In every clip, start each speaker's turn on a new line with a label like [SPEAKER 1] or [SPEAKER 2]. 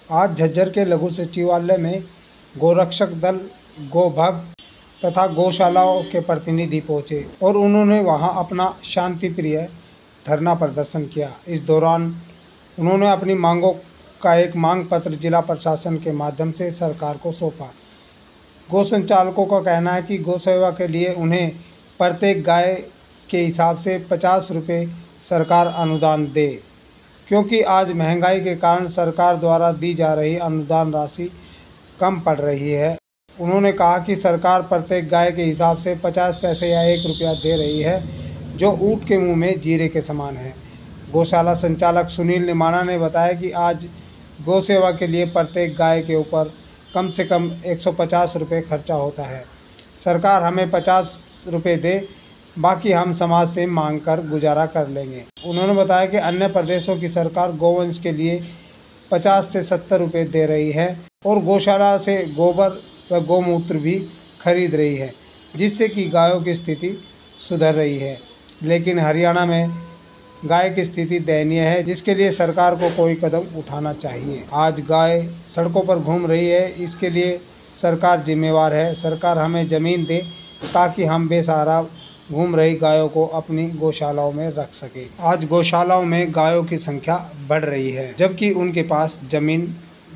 [SPEAKER 1] आज झज्जर के लघु सचिवालय में गोरक्षक दल, गोभक्त तथा गौशालाओं के प्रतिनिधि पहुंचे और उन्होंने वहां अपना शांतिप्रिय धरना प्रदर्शन किया। इस दौरान उन्होंने अपनी मांगों का एक मांग पत्र जिला प्रशासन के माध्यम से सरकार को सौंपा। गौ संचालकों का कहना है कि गौ सेवा के लिए उन्हें प्रत्येक गाय के हिसाब से 50 रुपये सरकार अनुदान दे, क्योंकि आज महंगाई के कारण सरकार द्वारा दी जा रही अनुदान राशि कम पड़ रही है। उन्होंने कहा कि सरकार प्रत्येक गाय के हिसाब से 50 पैसे या 1 रुपया दे रही है, जो ऊँट के मुंह में जीरे के समान है। गौशाला संचालक सुनील निमाणा ने बताया कि आज गौ सेवा के लिए प्रत्येक गाय के ऊपर कम से कम 150 रुपये खर्चा होता है। सरकार हमें 50 रुपये दे, बाकी हम समाज से मांग कर गुजारा कर लेंगे। उन्होंने बताया कि अन्य प्रदेशों की सरकार गोवंश के लिए 50 से 70 रुपये दे रही है और गौशाला से गोबर व गौमूत्र भी खरीद रही है, जिससे कि गायों की स्थिति सुधर रही है। लेकिन हरियाणा में गाय की स्थिति दयनीय है, जिसके लिए सरकार को कोई कदम उठाना चाहिए। आज गाय सड़कों पर घूम रही है, इसके लिए सरकार जिम्मेवार है। सरकार हमें ज़मीन दे ताकि हम बेसहारा घूम रही गायों को अपनी गौशालाओं में रख सके। आज गौशालाओं में गायों की संख्या बढ़ रही है, जबकि उनके पास ज़मीन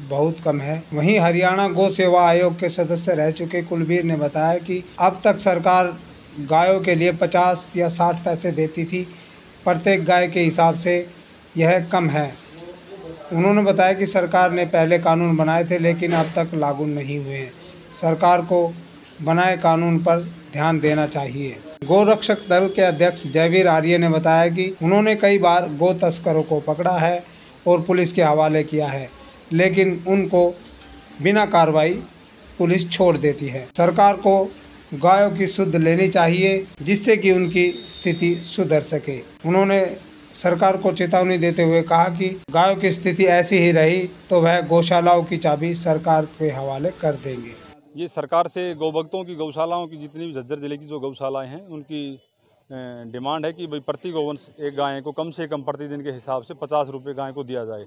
[SPEAKER 1] बहुत कम है। वहीं हरियाणा गौ सेवा आयोग के सदस्य रह चुके कुलबीर ने बताया कि अब तक सरकार गायों के लिए 50 या 60 पैसे देती थी, प्रत्येक गाय के हिसाब से यह कम है। उन्होंने बताया कि सरकार ने पहले कानून बनाए थे, लेकिन अब तक लागू नहीं हुए हैं। सरकार को बनाए कानून पर ध्यान देना चाहिए। गोरक्षक दल के अध्यक्ष जयवीर आर्य ने बताया कि उन्होंने कई बार गौ तस्करों को पकड़ा है और पुलिस के हवाले किया है, लेकिन उनको बिना कार्रवाई पुलिस छोड़ देती है। सरकार को गायों की शुद्ध लेनी चाहिए, जिससे कि उनकी स्थिति सुधर सके। उन्होंने सरकार को चेतावनी देते हुए कहा कि गायों की स्थिति ऐसी ही रही तो वह गौशालाओं की चाबी सरकार के हवाले कर देंगे।
[SPEAKER 2] ये सरकार से गौभक्तों की गौशालाओं की जितनी भी झज्जर जिले की जो गौशालाएं हैं, उनकी डिमांड है कि भाई प्रति गौवंश एक गाय को कम से कम प्रतिदिन के हिसाब से 50 रुपये गाय को दिया जाए,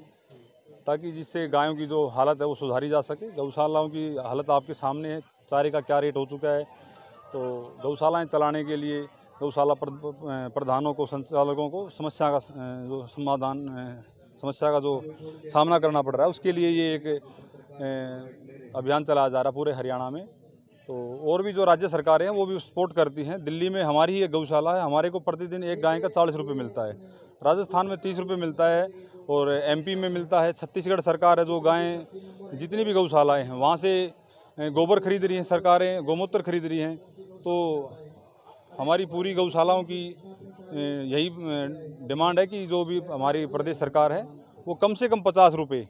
[SPEAKER 2] ताकि जिससे गायों की जो हालत है वो सुधारी जा सके। गौशालाओं की हालत आपके सामने है, चारे का क्या रेट हो चुका है। तो गौशालाएं चलाने के लिए गौशाला प्रधानों को, संचालकों को समस्या का जो सामना करना पड़ रहा है, उसके लिए ये एक अभियान चलाया जा रहा है पूरे हरियाणा में। तो और भी जो राज्य सरकारें हैं वो भी सपोर्ट करती हैं। दिल्ली में हमारी ही एक गौशाला है, हमारे को प्रतिदिन एक गाय का 40 रुपये मिलता है। राजस्थान में 30 रुपये मिलता है और MP में मिलता है। छत्तीसगढ़ सरकार है, जो गायें जितनी भी गौशालाएँ हैं वहाँ से गोबर खरीद रही हैं सरकारें, गौमूत्र खरीद रही हैं। तो हमारी पूरी गौशालाओं की यही डिमांड है कि जो भी हमारी प्रदेश सरकार है वो कम से कम 50 रुपये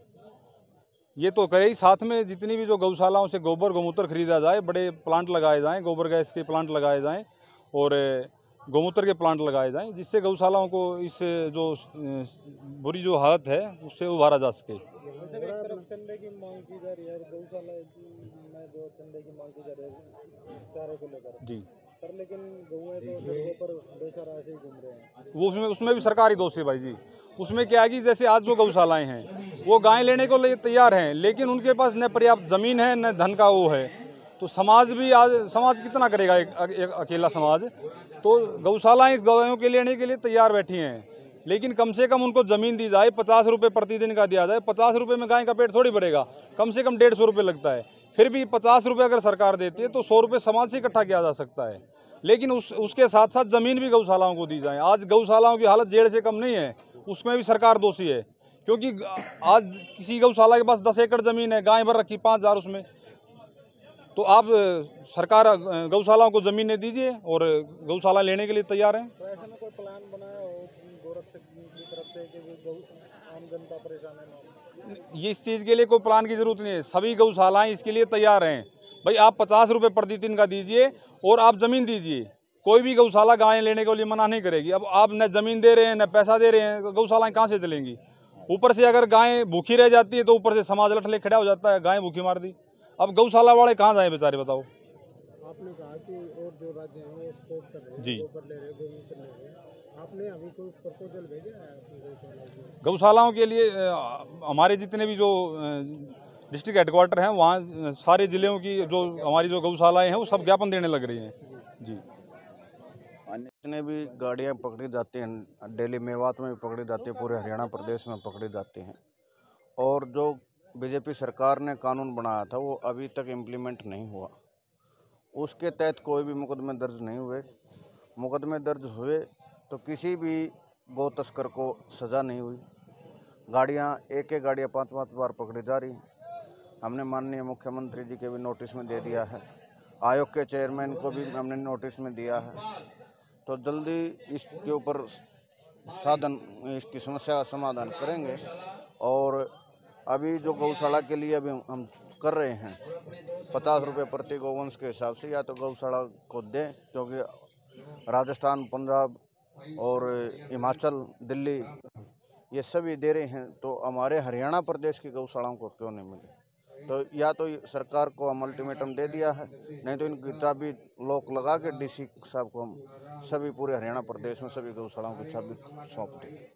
[SPEAKER 2] ये तो करे ही, साथ में जितनी भी जो गौशालाओं से गोबर गौमूत्र खरीदा जाए, बड़े प्लांट लगाए जाएं, गोबर गैस के प्लांट लगाए जाएं और गौमूत्र के प्लांट लगाए जाएं, जिससे गौशालाओं को इस जो बुरी जो हालत है उससे उबारा जा सके। चंदे की मांग की जा रही है, गौशाला में जो चंदे की मांग की जा रही है चारे को लेकर जी, पर लेकिन गौएं तो सड़कों पर बेसहारा ऐसे ही घूम रहे हैं। वो उसमें भी सरकारी दोष है भाई जी। उसमें क्या है कि जैसे आज जो गौशालाएं हैं वो गाय लेने को तैयार हैं, लेकिन उनके पास न पर्याप्त ज़मीन है न धन का वो है। तो समाज भी आज कितना करेगा, एक अकेला समाज। तो गौशालाएं गायों के लेने के लिए तैयार बैठी हैं, लेकिन कम से कम उनको ज़मीन दी जाए, 50 रुपये प्रतिदिन का दिया जाए। 50 रुपये में गाय का पेट थोड़ी भरेगा, कम से कम 150 रुपये लगता है। फिर भी 50 रुपये अगर सरकार देती है तो 100 रुपये समाज से इकट्ठा किया जा सकता है। लेकिन उसके साथ साथ ज़मीन भी गौशालाओं को दी जाए। आज गौशालाओं की हालत जेड़ से कम नहीं है, उसमें भी सरकार दोषी है, क्योंकि आज किसी गौशाला के पास 10 एकड़ ज़मीन है, गाय भर रखी 5000 उसमें। तो आप सरकार गौशालाओं को ज़मीनें दीजिए और गौशाला लेने के लिए तैयार हैं। तो ऐसे में कोई प्लान बनाया हो गोरक्षक की तरफ से कि आम जनता परेशान है? ये इस चीज़ के लिए कोई प्लान की ज़रूरत नहीं है, सभी गौशालाएं इसके लिए तैयार हैं। भाई आप 50 रुपये प्रतिदिन का दीजिए और आप ज़मीन दीजिए, कोई भी गौशाला गायें लेने के लिए मना नहीं करेगी। अब आप न ज़मीन दे रहे हैं न पैसा दे रहे हैं, गौशालाएं कहाँ से चलेंगी? ऊपर से अगर गायें भूखी रह जाती है तो ऊपर से समाज लठले खड़ा हो जाता है, गायें भूखी मार दी। अब गौशाला वाले कहाँ जाएं बेचारे, बताओ। आपने कहा कि और जो राज्य हैं वो सपोर्ट कर रहे हैं, जी, गोबर ले रहे हैं, गौमूत्र ले रहे हैं,
[SPEAKER 1] आपने अभी कोई प्रपोजल भेजा है अपनी गौशाला को?
[SPEAKER 2] गौशालाओं के लिए हमारे जितने भी जो डिस्ट्रिक्ट हेडक्वार्टर हैं वहाँ सारे ज़िलों की जो हमारी जो गौशालाएं हैं वो सब ज्ञापन देने लग रही हैं जी।
[SPEAKER 3] जितने भी गाड़ियाँ पकड़ी जाती हैं दिल्ली मेवात में भी पकड़ी जाती है, पूरे हरियाणा प्रदेश में पकड़ी जाती हैं, और जो बीजेपी सरकार ने कानून बनाया था वो अभी तक इम्प्लीमेंट नहीं हुआ। उसके तहत कोई भी मुकदमे दर्ज नहीं हुए। मुकदमे दर्ज हुए तो किसी भी गौ तस्कर को सज़ा नहीं हुई। गाड़ियाँ एक गाड़ियाँ 5-5 बार पकड़ी जा रही। हमने माननीय मुख्यमंत्री जी के भी नोटिस में दे दिया है, आयोग के चेयरमैन को भी हमने नोटिस में दिया है। तो जल्दी इसके ऊपर इसकी समस्या का समाधान करेंगे। और अभी जो गौशाला के लिए अभी हम कर रहे हैं 50 रुपये प्रति गौवंश के हिसाब से, या तो गौशाला को दें, क्योंकि राजस्थान, पंजाब और हिमाचल, दिल्ली ये सभी दे रहे हैं, तो हमारे हरियाणा प्रदेश की गौशालाओं को क्यों नहीं मिले? तो या तो सरकार को हम अल्टीमेटम दे दिया है, नहीं तो इनकी चाबी लॉक लगा के डीसी साहब को हम सभी पूरे हरियाणा प्रदेश में सभी गौशालाओं की चाबी सौंप देंगे।